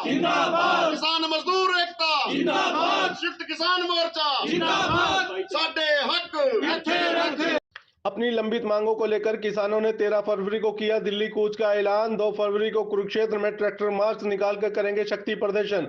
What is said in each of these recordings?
जिंदाबाद, किसान मजदूर एकता जिंदाबाद, संयुक्त किसान मोर्चा जिंदाबाद, साडे हक इत्थे रख। अपनी लंबित मांगों को लेकर किसानों ने 13 फरवरी को किया दिल्ली कूच का ऐलान। 2 फरवरी को कुरुक्षेत्र में ट्रैक्टर मार्च निकालकर करेंगे शक्ति प्रदर्शन।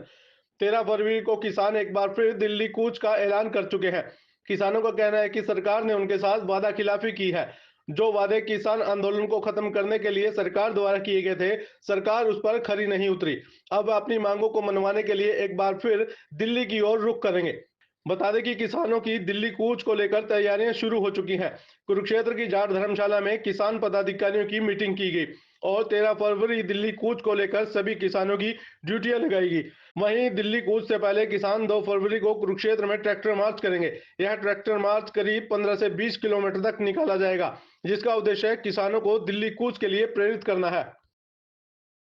13 फरवरी को किसान एक बार फिर दिल्ली कूच का ऐलान कर चुके हैं। किसानों का कहना है कि सरकार ने उनके साथ वादा खिलाफी की है। जो वादे किसान आंदोलन को खत्म करने के लिए सरकार द्वारा किए गए थे, सरकार उस पर खरी नहीं उतरी। अब अपनी मांगों को मनवाने के लिए एक बार फिर दिल्ली की ओर रुख करेंगे। बता दें कि किसानों की दिल्ली कूच को लेकर तैयारियां शुरू हो चुकी हैं। कुरुक्षेत्र की जाट धर्मशाला में किसान पदाधिकारियों की मीटिंग की गई और 13 फरवरी दिल्ली कूच को लेकर सभी किसानों की ड्यूटियां लगाई गई। वहीं दिल्ली कूच से पहले किसान 2 फरवरी को कुरुक्षेत्र में ट्रैक्टर मार्च करेंगे। यह ट्रैक्टर मार्च करीब 15 से 20 किलोमीटर तक निकाला जाएगा, जिसका उद्देश्य किसानों को दिल्ली कूच के लिए प्रेरित करना है।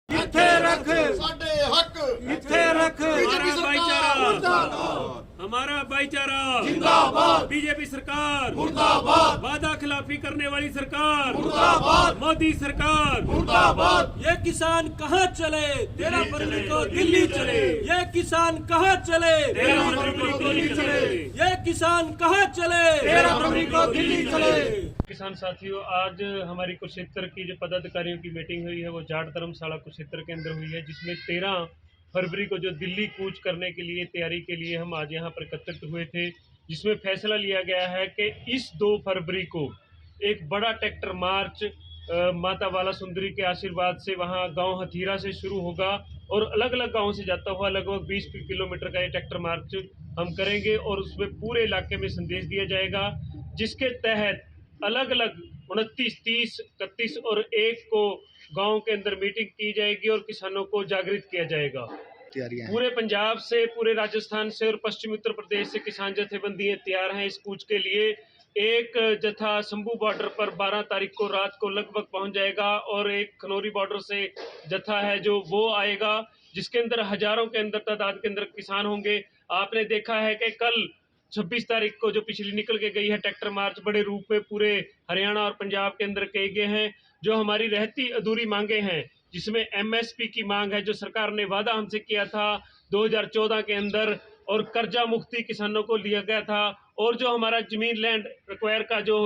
इत्थे रख, साडे हक इत्थे रख। बीजेपी सरकार मुर्दाबाद, हमारा भाईचारा जिंदाबाद, बीजेपी सरकार मुर्दाबाद, वादा खिलाफी करने वाली सरकार मुर्दाबाद, मोदी सरकार मुर्दाबाद। ये किसान कहाँ चले? 13 फरवरी को दिल्ली चले। ये किसान कहाँ चले? 13 फरवरी को दिल्ली चले। ये किसान कहाँ चले? 13 फरवरी को दिल्ली चले। किसान साथियों, आज हमारी कुरुक्षेत्र की जो पदाधिकारियों की मीटिंग हुई है वो जाट धर्मशाला कुरुक्षेत्र के अंदर हुई है, जिसमें 13 फरवरी को जो दिल्ली कूच करने के लिए तैयारी के लिए हम आज यहाँ पर एकत्रित हुए थे, जिसमें फैसला लिया गया है कि इस 2 फरवरी को एक बड़ा ट्रैक्टर मार्च माता बाला सुंदरी के आशीर्वाद से वहाँ गांव हथीरा से शुरू होगा और अलग अलग गांवों से जाता हुआ लगभग 20 किलोमीटर का ये ट्रैक्टर मार्च हम करेंगे और उसमें पूरे इलाके में संदेश दिया जाएगा, जिसके तहत अलग अलग 29, 30, 31 और 1 को गांव के अंदर मीटिंग की जाएगी और किसानों को जागृत किया जाएगा। पूरे पंजाब से, पूरे राजस्थान से और पश्चिमी उत्तर प्रदेश से किसान जथेबंदियां तैयार हैं इस कूच के लिए। एक जत्था शंभू बॉर्डर पर 12 तारीख को रात को लगभग पहुंच जाएगा और एक खनौरी बॉर्डर से जत्था है जो वो आएगा, जिसके अंदर हजारों के अंदर तादाद के अंदर किसान होंगे। आपने देखा है कि कल 26 तारीख को जो पिछली निकल के गई है ट्रैक्टर मार्च बड़े रूप में पूरे हरियाणा और पंजाब के अंदर किए गए हैं। जो हमारी रहती अधूरी मांगे हैं, जिसमें एमएसपी की मांग है जो सरकार ने वादा हमसे किया था 2014 के अंदर, और कर्जा मुक्ति किसानों को लिया गया था, और जो हमारा जमीन लैंड रिक्वायर का जो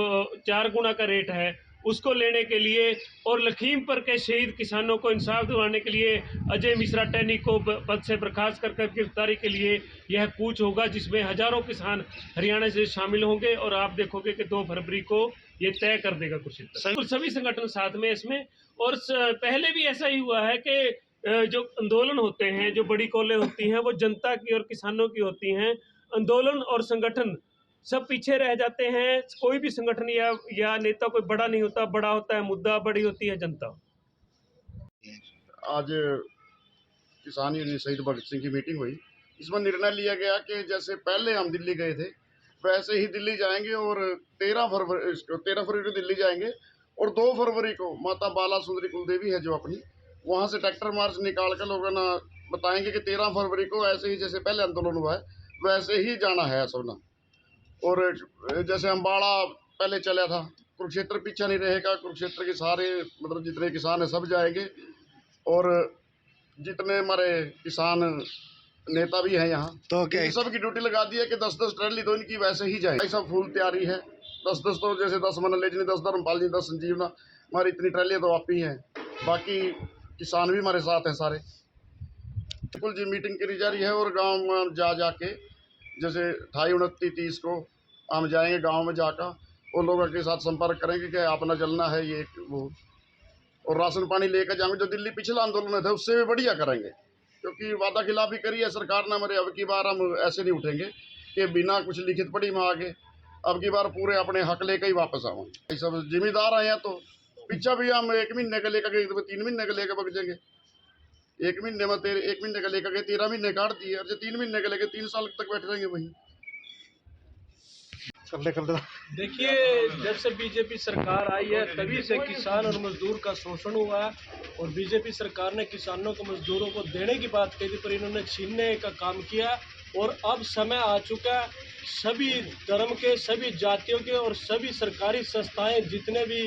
4 गुना का रेट है उसको लेने के लिए, और लखीमपुर के शहीद किसानों को इंसाफ दिलाने के लिए अजय मिश्रा टैनी को पद से बर्खास्त कर गिरफ्तारी के लिए यह कूच होगा, जिसमें हजारों किसान हरियाणा से शामिल होंगे। और आप देखोगे कि 2 फरवरी को ये तय कर देगा कुरुक्षेत्र। सभी संगठन साथ में इसमें, और पहले भी ऐसा ही हुआ है कि जो आंदोलन होते हैं, जो बड़ी कॉलें होती हैं, वो जनता की और किसानों की होती हैं। आंदोलन और संगठन सब पीछे रह जाते हैं। कोई भी संगठन या नेता कोई बड़ा नहीं होता, बड़ा होता है मुद्दा, बड़ी होती है जनता। आज किसान यूनियन शहीद भगत सिंह की मीटिंग हुई। इसमें निर्णय लिया गया कि जैसे पहले हम दिल्ली गए थे वैसे ही दिल्ली जाएंगे और 13 फरवरी को दिल्ली जाएंगे और 2 फरवरी को माता बाला सुंदरी कुलदेवी है जो अपनी, वहाँ से ट्रैक्टर मार्च निकाल कर लोगों ने बताएंगे कि 13 फरवरी को ऐसे ही जैसे पहले आंदोलन हुआ है वैसे ही जाना है सब ना। और जैसे अम्बाड़ा पहले चला था, कुरुक्षेत्र पीछा नहीं रहेगा। कुरुक्षेत्र के सारे मतलब जितने किसान हैं सब जाएंगे, और जितने हमारे किसान नेता भी हैं यहाँ तो क्या सब की ड्यूटी लगा दी है कि 10-10 ट्रैली तो इनकी वैसे ही जाए। सब फुल तैयारी है। 10-10 तो जैसे 10 मनले जी, 10 धर्मपाल जी, 10 संजीवना, हमारी इतनी ट्रैलियाँ तो आप ही हैं। बाकी किसान भी हमारे साथ हैं सारे। बिल्कुल जी, मीटिंग करी जा रही है और गाँव में जाके जैसे 28, 29, 30 को हम जाएंगे गांव में जाकर और लोगों के साथ संपर्क करेंगे कि अपना चलना है ये वो, और राशन पानी लेकर जाएंगे। जो दिल्ली पिछला आंदोलन था उससे भी बढ़िया करेंगे, क्योंकि वादा खिलाफी करी है सरकार ने हमारे। अब की बार हम ऐसे नहीं उठेंगे कि बिना कुछ लिखित पढ़ी में आगे, अब की बार पूरे अपने हक लेकर ही वापस आऊँगे। सब जिम्मेदार आए हैं तो पीछा भी हम 1 महीने का लेकर गए, 3 महीने का लेकर बग जाएंगे। 1 महीने में 1 महीने का लेकर गए 13 महीने काट दिए, और जो 3 महीने का लेकर 3 साल तक बैठे रहेंगे वहीं। देखिए, जब से बीजेपी सरकार आई है तभी से किसान और मजदूर का शोषण हुआ है, और बीजेपी सरकार ने किसानों को मजदूरों को देने की बात कही थी पर इन्होंने छीनने का काम किया। और अब समय आ चुका है, सभी धर्म के, सभी जातियों के और सभी सरकारी संस्थाएं जितने भी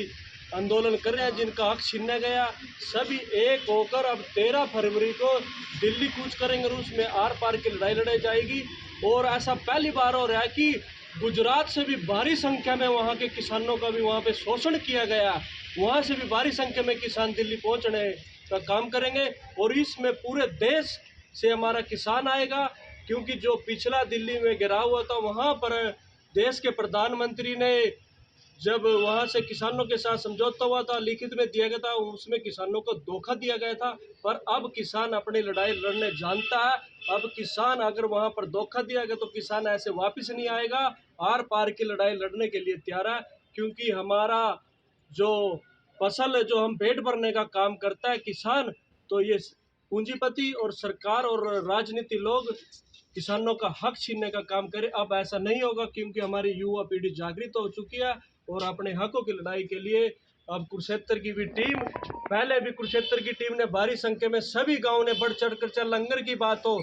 आंदोलन कर रहे हैं, जिनका हक छीना गया, सभी एक होकर अब 13 फरवरी को दिल्ली कूच करेंगे और उसमें आर पार की लड़ाई लड़ाई जाएगी। और ऐसा पहली बार हो रहा है कि गुजरात से भी भारी संख्या में वहाँ के किसानों का भी वहाँ पे शोषण किया गया, वहाँ से भी भारी संख्या में किसान दिल्ली पहुँचने का काम करेंगे। और इसमें पूरे देश से हमारा किसान आएगा, क्योंकि जो पिछला दिल्ली में गिराव हुआ था वहाँ पर देश के प्रधानमंत्री ने जब वहाँ से किसानों के साथ समझौता हुआ था, लिखित में दिया गया था, उसमें किसानों को धोखा दिया गया था। पर अब किसान अपनी लड़ाई लड़ने जानता है। अब किसान अगर वहाँ पर धोखा दिया गया तो किसान ऐसे वापस नहीं आएगा, आर पार की लड़ाई लड़ने के लिए तैयार है। क्योंकि हमारा जो फसल जो हम पेट भरने का काम करता है किसान, तो ये पूंजीपति और सरकार और राजनीति लोग किसानों का हक छीनने का काम करे। अब ऐसा नहीं होगा, क्योंकि हमारी युवा पीढ़ी जागृत हो चुकी है और अपने हकों की लड़ाई के लिए अब कुरुक्षेत्र की भी टीम, पहले भी कुरुक्षेत्र की टीम ने भारी संख्या में सभी गांव ने बढ़ चढ़ कर, चाहे लंगर की बात हो,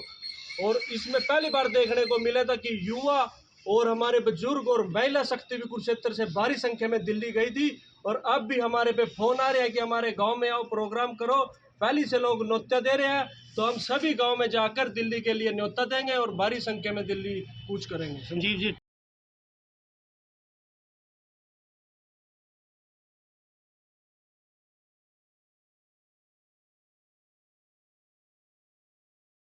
और इसमें पहली बार देखने को मिला था कि युवा और हमारे बुजुर्ग और महिला शक्ति भी कुरुक्षेत्र से भारी संख्या में दिल्ली गई थी। और अब भी हमारे पे फोन आ रहे हैं कि हमारे गांव में आओ, प्रोग्राम करो। पहले से लोग न्योता दे रहे हैं, तो हम सभी गांव में जाकर दिल्ली के लिए न्योता देंगे और भारी संख्या में दिल्ली कूच करेंगे। संजीव जी